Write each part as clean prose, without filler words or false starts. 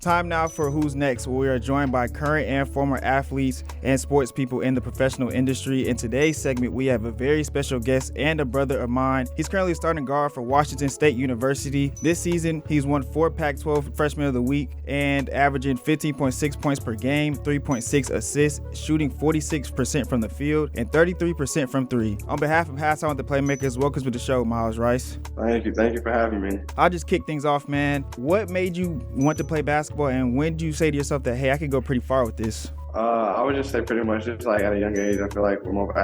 Time now for Who's Next, where we are joined by current and former athletes and sports people in the professional industry. In today's segment, we have a very special guest and a brother of mine. He's currently a starting guard for Washington State University. This season, he's won 4 Pac-12 Freshman of the Week and averaging 15.6 points per game, 3.6 assists, shooting 46% from the field and 33% from 3. On behalf of Halftime with the Playmakers, welcome to the show, Myles Rice. Thank you for having me. I'll just kick things off, man. What made you want to play basketball, and when did you say to yourself that, hey, I could go pretty far with this? I would just say pretty much just like at a young age, I feel like we're most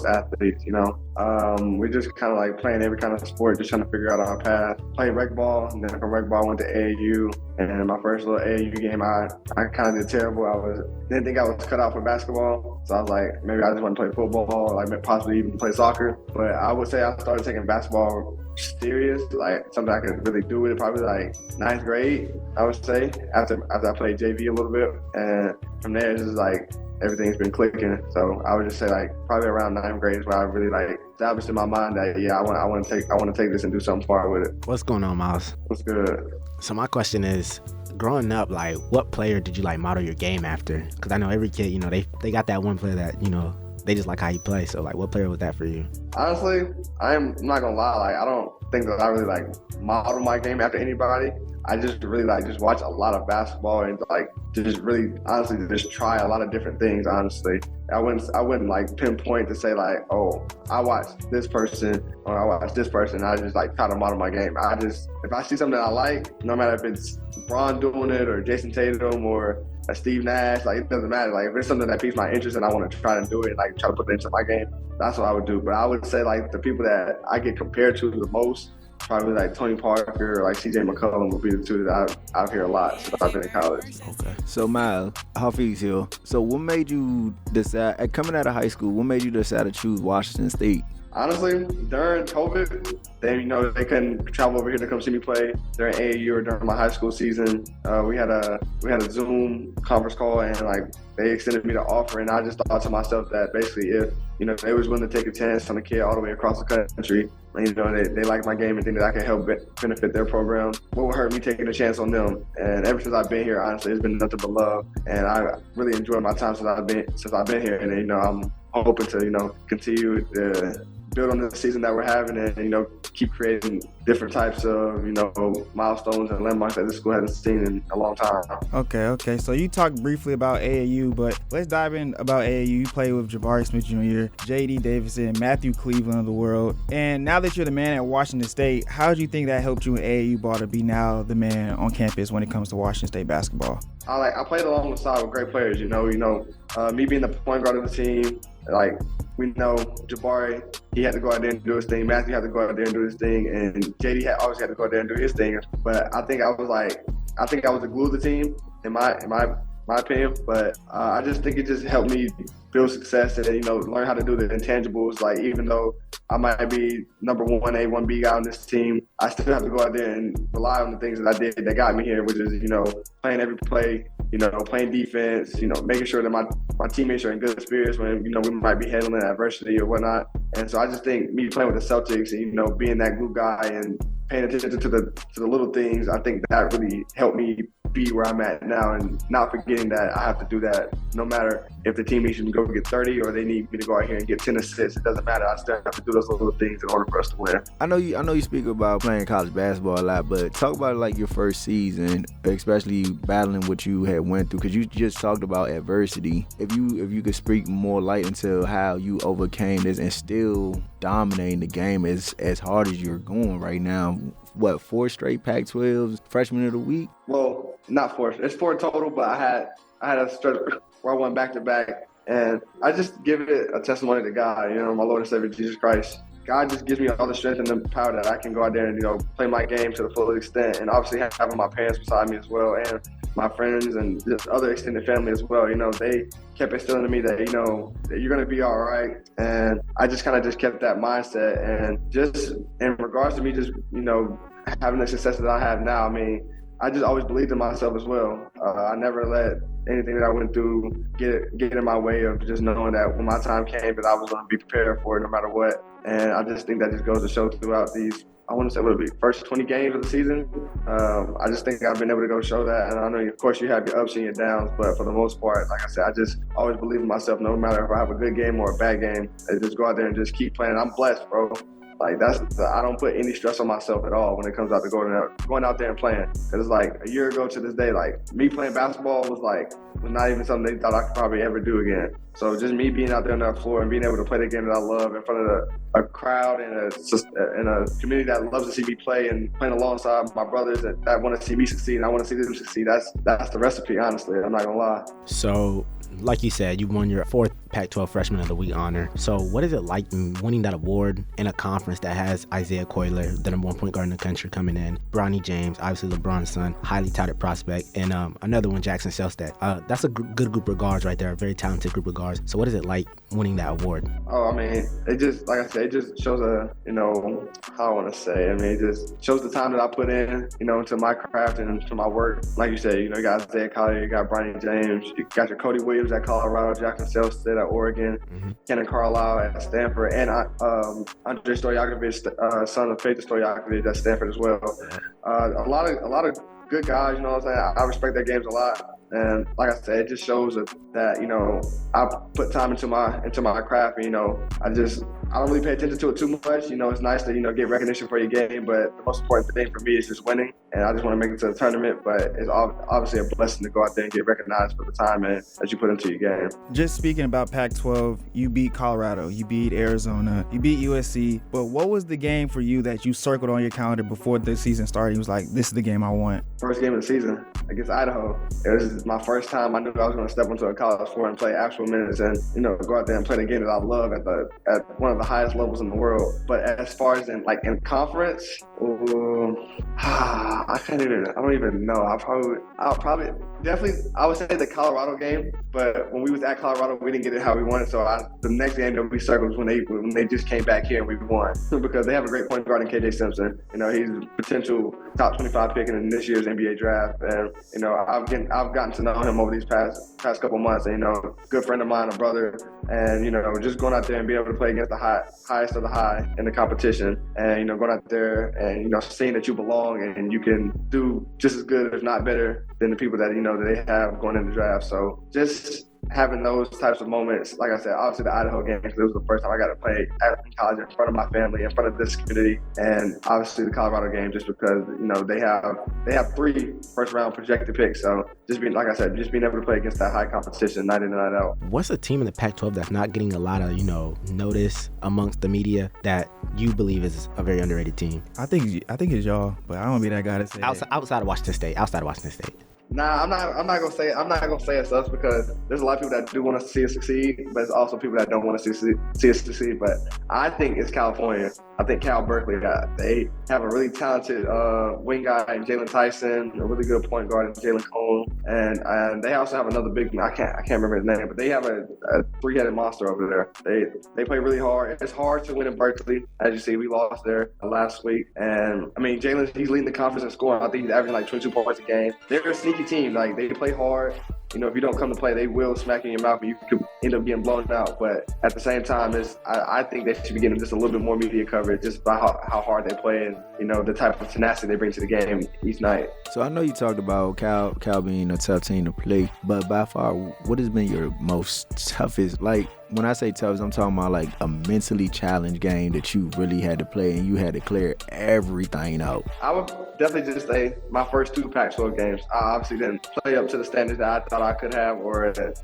athletes, we just kind of like playing every kind of sport, just trying to figure out our path. Played rec ball, and then from rec ball I went to AAU, and in my first little AAU game, I kind of did terrible. Didn't think I was cut out for basketball, so I was like, maybe I just want to play football, or like possibly even play soccer. But I would say I started taking basketball serious, like something I could really do with it, probably like 9th grade, I would say, after I played JV a little bit, and from there it's just like everything's been clicking. So I would just say like probably around 9th grade is where I really like established in my mind that I want to take this and do something far with it. What's going on, Myles? What's good? So my question is, growing up, like what player did you like model your game after? Because I know every kid, they got that one player that they just like how you play. So like what player was that for you? Honestly, I'm not gonna lie, like I don't think that I really like model my game after anybody. I just really like just watch a lot of basketball and like just really honestly just try a lot of different things. Honestly, I wouldn't like pinpoint to say like, oh, I watch this person or I watch this person. I just like try to model my game. If I see something I like, no matter if it's LeBron doing it or Jason Tatum or Steve Nash, like it doesn't matter. Like if it's something that piques my interest and I want to try to do it, like try to put it into my game, that's what I would do. But I would say like the people that I get compared to the most, probably like Tony Parker or like CJ McCollum would be the two that I hear a lot since I've been in college. Okay. So Myles, Hafiz here. So what made you decide, coming out of high school, what made you decide to choose Washington State? Honestly, during COVID, they couldn't travel over here to come see me play during AAU or during my high school season. We had a Zoom conference call, and like they extended me the offer, and I just thought to myself that basically if they was willing to take a chance on a kid all the way across the country, they like my game and think that I can help benefit their program, what would hurt me taking a chance on them? And ever since I've been here, honestly, it's been nothing but love, and I really enjoyed my time since I've been here, and I'm hoping to continue to build on the season that we're having and, keep creating different types of, milestones and landmarks that this school hasn't seen in a long time. Okay. So you talked briefly about AAU, but let's dive in about AAU. You played with Jabari Smith Jr., J.D. Davidson, Matthew Cleveland of the world. And now that you're the man at Washington State, how do you think that helped you in AAU ball to be now the man on campus when it comes to Washington State basketball? I played alongside with great players, me being the point guard of the team, like we know Jabari, he had to go out there and do his thing. Matthew had to go out there and do his thing, and JD always had to go out there and do his thing. But I think I was the glue of the team in my opinion. But I just think it just helped me build success and learn how to do the intangibles. Like even though I might be number 1A, 1B guy on this team, I still have to go out there and rely on the things that I did that got me here, which is playing every play. Playing defense, making sure that my teammates are in good spirits when, we might be handling adversity or whatnot. And so I just think me playing with the Celtics and, being that glue guy and paying attention to the little things, I think that really helped me be where I'm at now and not forgetting that I have to do that no matter if the team needs me to go get 30 or they need me to go out here and get 10 assists. It doesn't matter. I still have to do those little things in order for us to win. I know you speak about playing college basketball a lot, but talk about like your first season, especially battling what you had went through, because you just talked about adversity. If you could speak more light into how you overcame this and still dominating the game as hard as you're going right now. What, 4 straight Pac-12s Freshman of the Week? Well, not 4. It's 4 total, but I had a stretch where I went back-to-back, and I just give it a testimony to God, my Lord and Savior Jesus Christ. God just gives me all the strength and the power that I can go out there and, play my game to the full extent, and obviously having my parents beside me as well, and my friends and just other extended family as well. They kept instilling to me that, that you're going to be all right. And I just kind of just kept that mindset. And just in regards to me just, having the success that I have now, I just always believed in myself as well. I never let anything that I went through get in my way of just knowing that when my time came that I was going to be prepared for it no matter what. And I just think that just goes to show throughout these, I want to say, what it'll be, first 20 games of the season. I just think I've been able to go show that. And I know, of course, you have your ups and your downs, but for the most part, like I said, I just always believe in myself no matter if I have a good game or a bad game. I just go out there and just keep playing. I'm blessed, bro. Like I don't put any stress on myself at all when it comes out to going out there and playing. Cause it's like a year ago to this day, like me playing basketball was not even something they thought I could probably ever do again. So just me being out there on that floor and being able to play the game that I love in front of a crowd and a community that loves to see me play and playing alongside my brothers that want to see me succeed and I want to see them succeed. That's the recipe, honestly. I'm not gonna lie. So, like you said, you won your 4th Pac-12 Freshman of the Week honor. So what is it like winning that award in a conference that has Isaiah Coiler, the number 1 point guard in the country, coming in, Bronny James, obviously LeBron's son, highly touted prospect, and another one, Jackson Selstad. That's a good group of guards right there, a very talented group of guards. So what is it like winning that award? Oh, I mean, it just, like I said, it just shows how I want to say. I mean, it just shows the time that I put in, into my craft and into my work. Like you said, you got Isaiah Collier, you got Bronny James, you got your Cody Williams at Colorado, Jackson Selstad at Oregon, Kenan Carlisle at Stanford, and Andre Stojakovic, son of Faith Stojakovic at Stanford as well. A lot of good guys, you know what I'm saying? I respect their games a lot. And like I said, it just shows that I put time into my craft. And, I don't really pay attention to it too much. It's nice to get recognition for your game, but the most important thing for me is just winning. And I just want to make it to the tournament. But it's obviously a blessing to go out there and get recognized for the time that you put into your game. Just speaking about Pac-12, you beat Colorado, you beat Arizona, you beat USC. But what was the game for you that you circled on your calendar before the season started? You was like, this is the game I want. First game of the season against Idaho. It was my first time. I knew I was going to step into a college floor and play actual minutes and, go out there and play the game that I love at one of the highest levels in the world. But as far as in conference, I don't even know. I'll probably definitely, I would say the Colorado game, but when we was at Colorado, we didn't get it how we wanted. So the next game that we circled was when they just came back here and we won because they have a great point guard in KJ Simpson. He's a potential top 25 pick in this year's NBA draft. And, I've gotten to know him over these past couple months. And, good friend of mine, a brother, and, just going out there and being able to play against the highest of the high in the competition and, going out there and, seeing that you belong and you can do just as good, if not better, than the people that, that they have going in the draft. So just having those types of moments, like I said, obviously the Idaho game, because it was the first time I got to play at college in front of my family, in front of this community, and obviously the Colorado game, just because they have 3 first-round projected picks. So just being able to play against that high competition night in and night out. What's a team in the Pac-12 that's not getting a lot of notice amongst the media that you believe is a very underrated team? I think it's y'all, but I don't want to be that guy to say outside of Washington State. Nah, I'm not gonna say it's us because there's a lot of people that do want to see us succeed, but it's also people that don't want to see us succeed. But I think it's California. I think Cal Berkeley, they have a really talented wing guy in Jalen Tyson, a really good point guard in Jalen Cone, and they also have another big man. I can't remember his name, but they have a 3-headed monster over there. They play really hard. It's hard to win in Berkeley. As you see, we lost there last week, and I mean Jalen, he's leading the conference in scoring. I think he's averaging like 22 points a game. They're a sneaky team. Like they play hard. If you don't come to play, they will smack you in your mouth and you could end up getting blown out. But at the same time, I think they should be getting just a little bit more media coverage just by how hard they play and, the type of tenacity they bring to the game each night. So I know you talked about Cal being a tough team to play, but by far, what has been your most toughest, like, when I say toughest, I'm talking about like a mentally challenged game that you really had to play and you had to clear everything out? I would definitely just say my first 2 Pac-12 games. I obviously didn't play up to the standards that I thought I could have or that,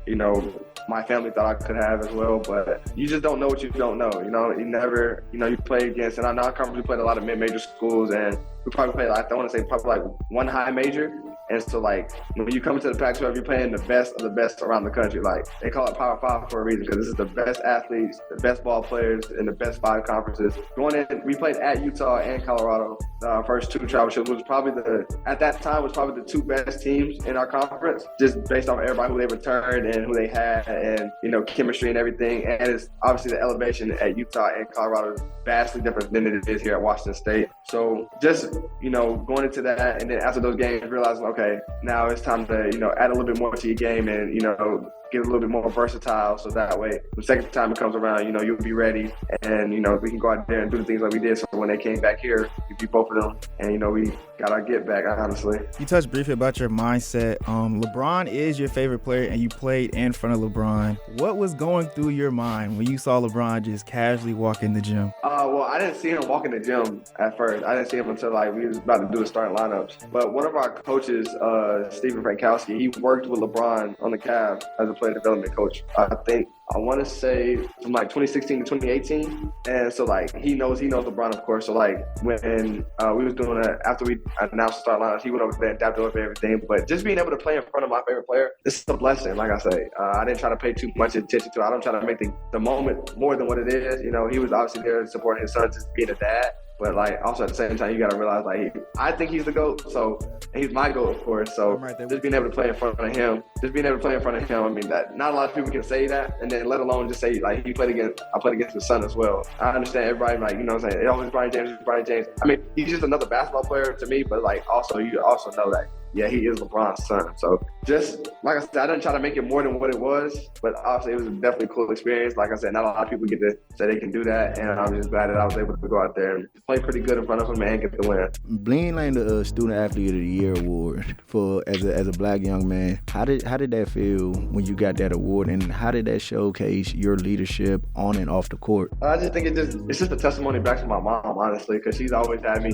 my family thought I could have as well. But you just don't know what you don't know. You never, you play against, and I know we played a lot of mid-major schools and we probably played, I want to say probably like 1 high major. And so, like, when you come to the Pac-12, you're playing the best of the best around the country. Like, they call it Power 5 for a reason, because this is the best athletes, the best ball players in the best 5 conferences. Going in, we played at Utah and Colorado. Our first 2 travel shows was probably at that time was probably the 2 best teams in our conference, just based off everybody who they returned and who they had, and, you know, chemistry and everything. And it's obviously the elevation at Utah and Colorado is vastly different than it is here at Washington State. So just, you know, going into that, and then after those games, realizing, okay, now it's time to, you know, add a little bit more to your game and, you know, get a little bit more versatile, so that way the second time it comes around, you know, you'll be ready, and, you know, we can go out there and do the things like we did. So when they came back here, we beat both of them, and, you know, we got our get back, honestly. You touched briefly about your mindset. LeBron is your favorite player, and you played in front of LeBron. What was going through your mind when you saw LeBron just casually walk in the gym? Well, I didn't see him walk in the gym at first. I didn't see him until, like, we was about to do the starting lineups. But one of our coaches, Stephen Frankowski, he worked with LeBron on the Cavs as a player development coach. I want to say from like 2016 to 2018. And so, like, he knows LeBron, of course. So, like, when we was doing it, after we announced the start lineups, he went over there and adapted over everything. But just being able to play in front of my favorite player, this is a blessing. Like I say, I didn't try to pay too much attention to it. I don't try to make the moment more than what it is. You know, he was obviously there to support his son, just being a dad. But, like, also at the same time, you got to realize, like, I think he's the GOAT. So, and he's my GOAT, of course. So, just being able to play in front of him, I mean, that not a lot of people can say that. And then let alone just say, like, I played against his son as well. I understand everybody, like, you know what I'm saying? Oh, it's Brian James. I mean, he's just another basketball player to me. But, like, also, you also know that, yeah, he is LeBron's son. So just, like I said, I didn't try to make it more than what it was, but obviously it was definitely a cool experience. Like I said, not a lot of people get to say they can do that, and I'm just glad that I was able to go out there and play pretty good in front of him and get the win. Bling named the Student Athlete of the Year award for as a black young man. How did that feel when you got that award, and how did that showcase your leadership on and off the court? I just think it's just a testimony back to my mom, honestly, because she's always had me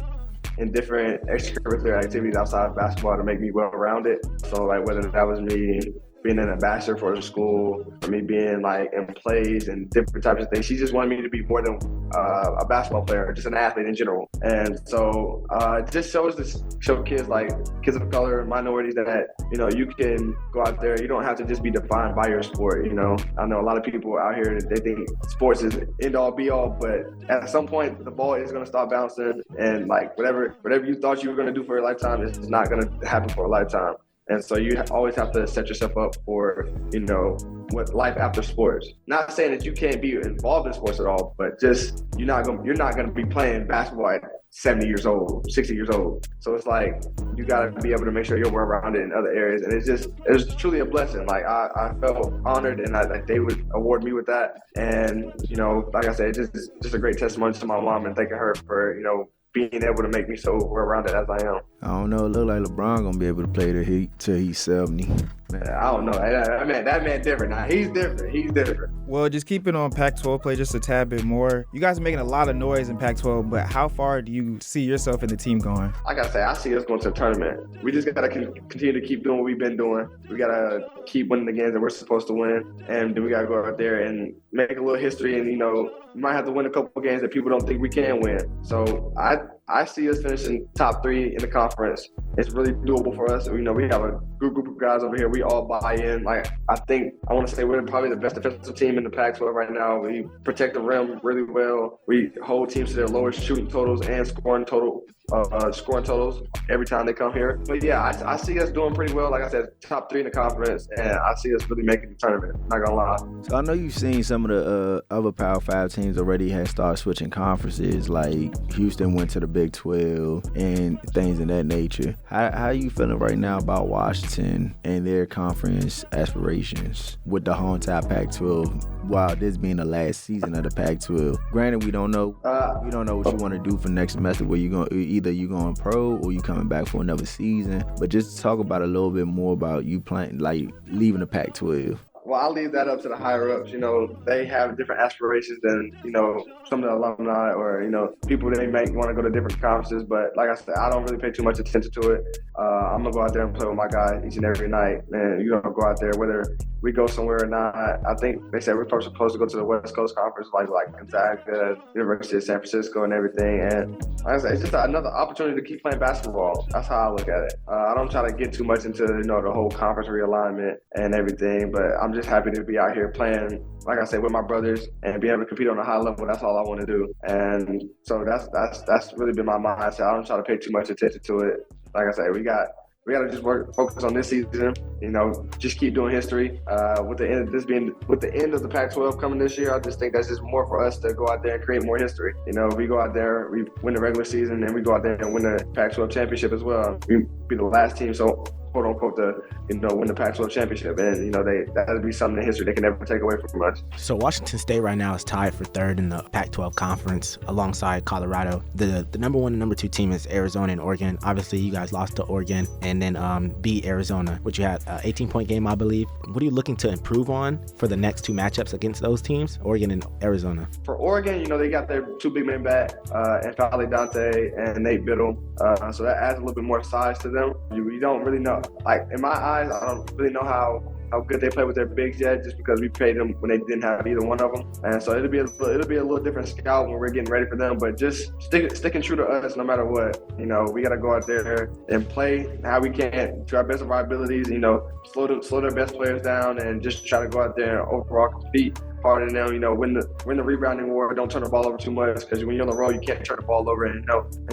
in different extracurricular activities outside of basketball to make me well-rounded. So, like, whether that was me being an ambassador for the school, or me being, like, in plays and different types of things, she just wanted me to be more than a basketball player, just an athlete in general. And so it just show kids, like kids of color, minorities, that, you know, you can go out there. You don't have to just be defined by your sport, you know. I know a lot of people out here, they think sports is end-all, be-all, but at some point, the ball is going to start bouncing, and, like, whatever you thought you were going to do for a lifetime is not going to happen for a lifetime. And so you always have to set yourself up for, you know, what life after sports. Not saying that you can't be involved in sports at all, but just you're not going to be playing basketball at 70 years old, 60 years old. So it's like you got to be able to make sure you're well-rounded in other areas. And it was truly a blessing. Like, I felt honored, and like they would award me with that. And, you know, like I said, it's just a great testimony to my mom, and thanking her for, you know, being able to make me so well-rounded as I am. I don't know. It look like LeBron gonna be able to play the Heat till he's 70. I don't know. That man different. Now he's different. Well, just keeping on Pac-12 play just a tad bit more. You guys are making a lot of noise in Pac-12, but how far do you see yourself and the team going? Like I say, I see us going to a tournament. We just gotta continue to keep doing what we've been doing. We gotta keep winning the games that we're supposed to win, and then we gotta go out there and make a little history. And, you know, we might have to win a couple games that people don't think we can win. So I see us finishing top 3 in the conference. It's really doable for us. You know, we have a good group of guys over here. We all buy in. Like, I want to say we're probably the best defensive team in the Pac-12 right now. We protect the rim really well. We hold teams to their lowest shooting totals and scoring totals every time they come here. But yeah, I see us doing pretty well. Like I said, top 3 in the conference, and I see us really making the tournament. Not gonna lie. So I know you've seen some of the other Power 5 teams already have started switching conferences. Like Houston went to the Big 12 and things of that nature. How are you feeling right now about Washington and their conference aspirations with the hometown Pac-12? Wow, this being the last season of the Pac-12. Granted, we don't know. We don't know what you want to do for next semester. Where either you going pro or you coming back for another season. But just talk about a little bit more about you playing, like leaving the Pac-12. Well, I'll leave that up to the higher ups. You know, they have different aspirations than, you know, some of the alumni or, you know, people they might want to go to different conferences. But like I said, I don't really pay too much attention to it. I'm going to go out there and play with my guys each and every night. And you're going to go out there, whether we go somewhere or not. I think they said we're supposed to go to the West Coast Conference, like Gonzaga, University of San Francisco, and everything. And like I said, it's just another opportunity to keep playing basketball. That's how I look at it. I don't try to get too much into the whole conference realignment and everything, but I'm just happy to be out here playing, like I said, with my brothers and be able to compete on a high level. That's all I want to do. And so that's really been my mindset. I don't try to pay too much attention to it. Like I said, we got to just focus on this season. Just keep doing history. With the end of the Pac-12 coming this year, I just think that's just more for us to go out there and create more history. We go out there, we win the regular season, and we go out there and win the Pac-12 championship as well. We be the last team, so quote unquote, to win the Pac-12 championship, and that'd be something in history they can never take away from us. So Washington State right now is tied for third in the Pac-12 conference alongside Colorado. The number one and number two team is Arizona and Oregon. Obviously, you guys lost to Oregon and then beat Arizona, which you had an 18-point game, I believe. What are you looking to improve on for the next two matchups against those teams, Oregon and Arizona? For Oregon, they got their two big men back, N'Faly Dante and Nate Biddle. So that adds a little bit more size to them. You don't really know. Like, in my eyes, I don't really know how good they play with their bigs yet, just because we paid them when they didn't have either one of them. And so it'll be a little different scout when we're getting ready for them. But just sticking true to us no matter what. We got to go out there and play how we can to our best of our abilities. Slow their best players down and just try to go out there and overall compete harder than them. Win the rebounding war. Don't turn the ball over too much, because when you're on the road, you can't turn the ball over and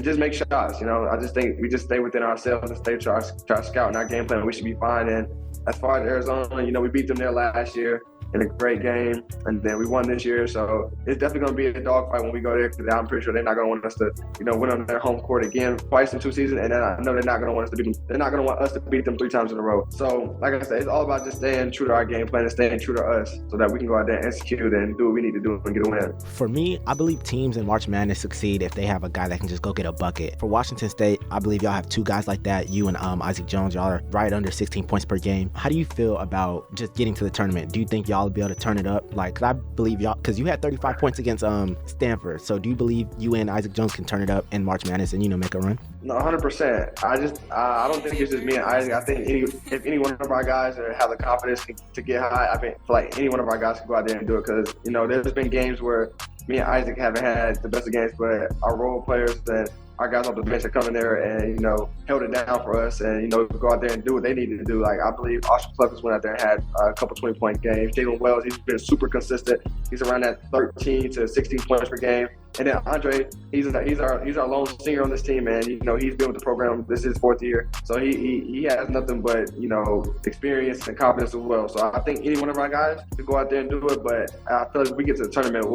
just make shots. I just think we just stay within ourselves and stay try to scout in our game plan. We should be fine. And as far as Arizona, we beat them there last year in a great game, and then we won this year. So it's definitely going to be a dogfight when we go there, because I'm pretty sure they're not going to want us to, win on their home court again twice in 2 seasons. And then I know they're not going to want us to beat them. They're not going to want us to beat them 3 times in a row. So like I said, it's all about just staying true to our game plan and staying true to us, so that we can go out there and execute and do what we need to do and get a win. For me, I believe teams in March Madness succeed if they have a guy that can just go get a bucket. For Washington State, I believe y'all have 2 guys like that. You and Isaac Jones, y'all are right under 16 points per game. How do you feel about just getting to the tournament? Do you think y'all will be able to turn it up? Like, cause I believe y'all, cause you had 35 points against Stanford. So do you believe you and Isaac Jones can turn it up in March Madness and make a run? No, 100%. I don't think it's just me and Isaac. I think if any one of our guys have the confidence to get high, I feel like any one of our guys can go out there and do it. Because there's been games where me and Isaac haven't had the best of games, but our role players and our guys off the bench have come in there and held it down for us, and go out there and do what they needed to do. Like, I believe Austin Cluckers went out there and had a couple 20-point games. Jalen Wells, he's been super consistent. He's around that 13 to 16 points per game. And then Andre, he's our lone senior on this team, and he's been with the program. This is his 4th year, so he has nothing but experience and confidence as well. So I think any one of our guys could go out there and do it. But I feel like if we get to the tournament,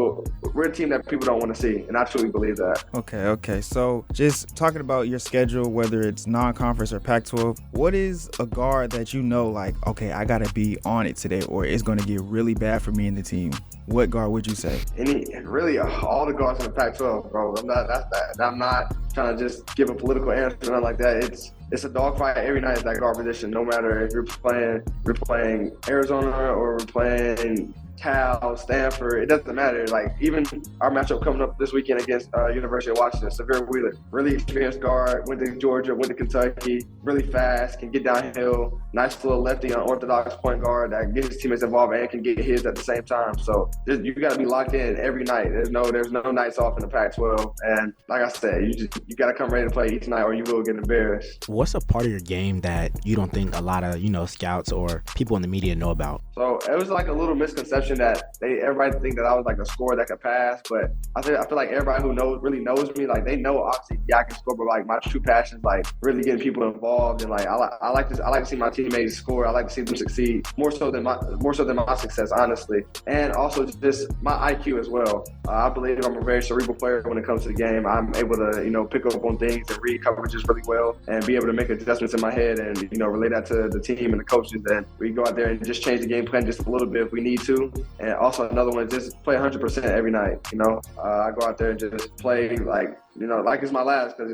we're a team that people don't want to see, and I truly believe that. Okay. So just talking about your schedule, whether it's non-conference or Pac-12, what is a guard that like, okay, I gotta be on it today, or it's going to get really bad for me and the team? What guard would you say? Really, all the guards in the Pac-12, bro. I'm not trying to just give a political answer or nothing like that. It's a dogfight every night at that guard position. No matter if you're playing Arizona or we're playing Cal, Stanford, it doesn't matter. Like, even our matchup coming up this weekend against University of Washington, Severe Wheeler, really experienced guard, went to Georgia, went to Kentucky, really fast, can get downhill, nice little lefty, unorthodox point guard that gets his teammates involved and can get his at the same time. So you got to be locked in every night. There's no nights off in the Pac-12. And like I said, you got to come ready to play each night, or you will get embarrassed. What's a part of your game that you don't think a lot of scouts or people in the media know about? So it was like a little misconception that everybody think that I was like a scorer that could pass, but I feel like everybody who really knows me, like, they know obviously I can score, but like my true passion is like really getting people involved, and like I like to see my teammates score. I like to see them succeed more so than my success, honestly, and also just my IQ as well. I believe I'm a very cerebral player when it comes to the game. I'm able to pick up on things and read coverages really well, and be able to make adjustments in my head and relay that to the team and the coaches. And we go out there and just change the game plan just a little bit if we need to. And also another one is just play 100% every night. I go out there and just play like it's my last, because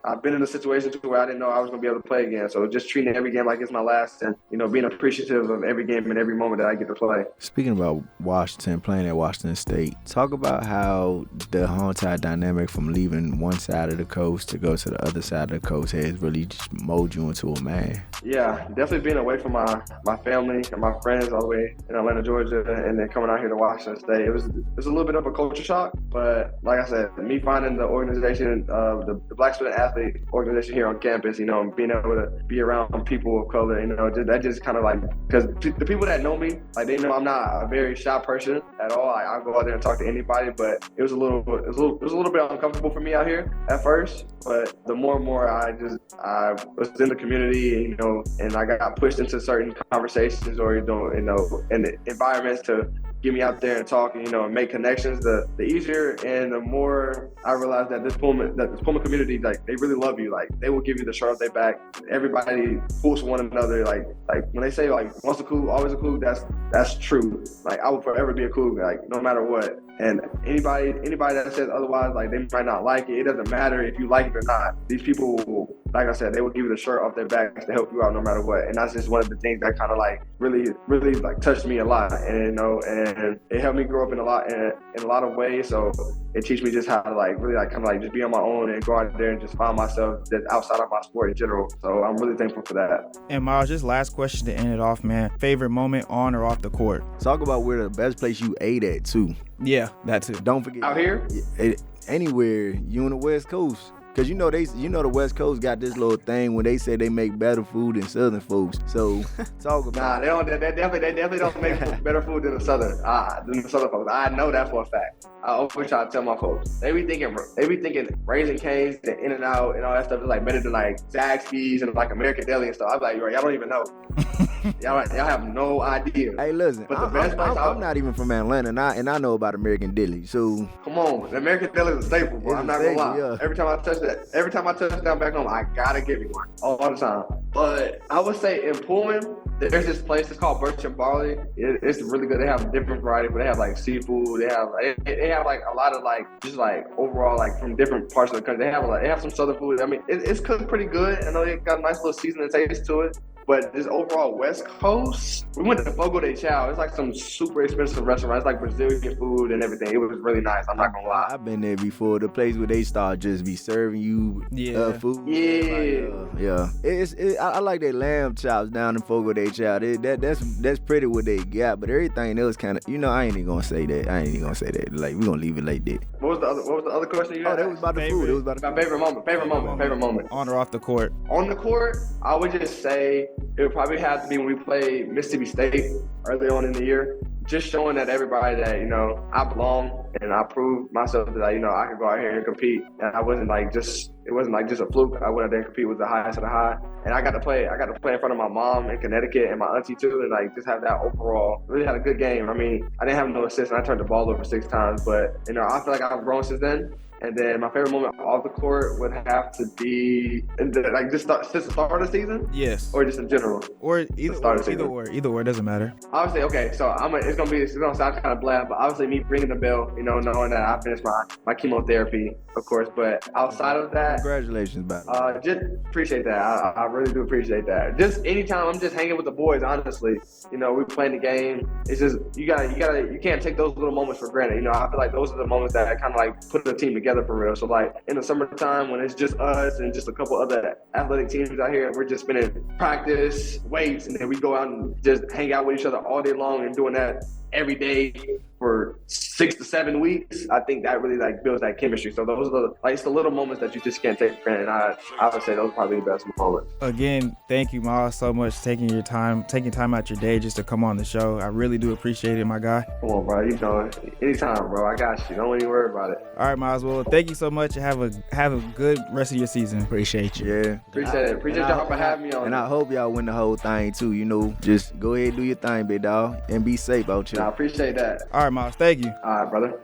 I've been in a situation to where I didn't know I was going to be able to play again. So just treating every game like it's my last and, being appreciative of every game and every moment that I get to play. Speaking about Washington, playing at Washington State, talk about how the whole entire dynamic from leaving one side of the coast to go to the other side of the coast has really just molded you into a man. Yeah, definitely being away from my family and my friends all the way in Atlanta, Georgia, and then coming out here to Washington State. It was a little bit of a culture shock, but like I said, me finding the organization, the Black Student Athlete organization here on campus, and being able to be around people of color, that just kind of like, because the people that know me, like they know I'm not a very shy person at all. I go out there and talk to anybody, but it was a little bit uncomfortable for me out here at first. But the more and more I was in the community, and I got pushed into certain conversations or in the environments to get me out there and talk, and make connections. The easier and the more I realized that this Pullman community, like they really love you. Like they will give you the shirt off their back. Everybody pulls for one another. Like when they say like once a Coug, always a Coug, that's true. Like I will forever be a Coug, like no matter what. And anybody that says otherwise, like they might not like it. It doesn't matter if you like it or not. These people will, like I said, they will give you the shirt off their backs to help you out no matter what. And that's just one of the things that kind of like really, really like touched me a lot. And and it helped me grow up in a lot of ways. So it teach me just how to like really like kind of like just be on my own and go out there and just find myself just outside of my sport in general. So I'm really thankful for that. And Myles, just last question to end it off, man. Favorite moment on or off the court? Talk about where the best place you ate at too. Yeah, that too. Don't forget. Out here? Anywhere. You on the West Coast. Because the West Coast got this little thing when they say they make better food than Southern folks. So talk about. Nah, they definitely don't make better food than the Southern folks. I know that for a fact. I always try to tell my folks. They be thinking Raising Cane's and In-N-Out and all that stuff is like better than like Zaxby's and like American Deli and stuff. I'm like, y'all don't even know. y'all have no idea. Hey, listen, but the best place I'm not even from Atlanta, and I know about American Deli. So come on, the American Deli is a staple, bro. I'm not gonna lie. Yeah. Every time I touch down back home, I gotta get me one all the time. But I would say in Pullman, there's this place. It's called Birch and Barley. It's really good. They have a different variety, but they have like seafood. They have like a lot of like just like overall like from different parts of the country. They have some Southern food. I mean, it's cooked pretty good. I know they got a nice little seasoning taste to it. But this overall West Coast, we went to Fogo de Chao. It's like some super expensive restaurant. It's like Brazilian food and everything. It was really nice. I'm not gonna lie. I've been there before. The place where they start just be serving you food. Yeah. I like their lamb chops down in Fogo de Chao. That's pretty what they got. But everything else kind of, I ain't even gonna say that. Like we gonna leave it like that. What was the other question you had? That was about the food. It was about my favorite moment. On or off the court? On the court, I would just say it would probably have to be when we played Mississippi State early on in the year. Just showing that everybody that, I belong and I proved myself that, I could go out here and compete. And it wasn't like just a fluke. I went out there and compete with the highest of the high. And I got to play in front of my mom in Connecticut and my auntie too. And like just have that overall, really had a good game. I mean, I didn't have no assists and I turned the ball over 6 times, but I feel like I've grown since then. And then my favorite moment off the court would have to be since the start of the season. Yes. Or just in general. Or either or doesn't matter. Obviously, okay. So it's gonna sound kind of bland, but obviously me ringing the bell, knowing that I finished my chemotherapy, of course. But outside of that, congratulations, man. Just appreciate that. I really do appreciate that. Just anytime I'm just hanging with the boys, honestly, we playing the game. It's just you can't take those little moments for granted. I feel like those are the moments that kind of like put the team together for real. So like in the summertime when it's just us and just a couple other athletic teams out here, we're just spending practice, weights, and then we go out and just hang out with each other all day long and doing that every day for 6 to 7 weeks. I think that really like builds that chemistry. So those are it's the little moments that you just can't take for granted. I would say those are probably the best moments. Again, thank you, Myles, so much taking time out your day just to come on the show. I really do appreciate it, my guy. Come on, bro. Anytime, bro. I got you. Don't even worry about it. All right, Myles. Well, thank you so much. Have a good rest of your season. Appreciate you. Yeah. Appreciate it. Appreciate y'all for having me on. And I hope y'all win the whole thing too. Just go ahead and do your thing, big dog, and be safe out here. I appreciate that. All right, Myles. Thank you. All right, brother.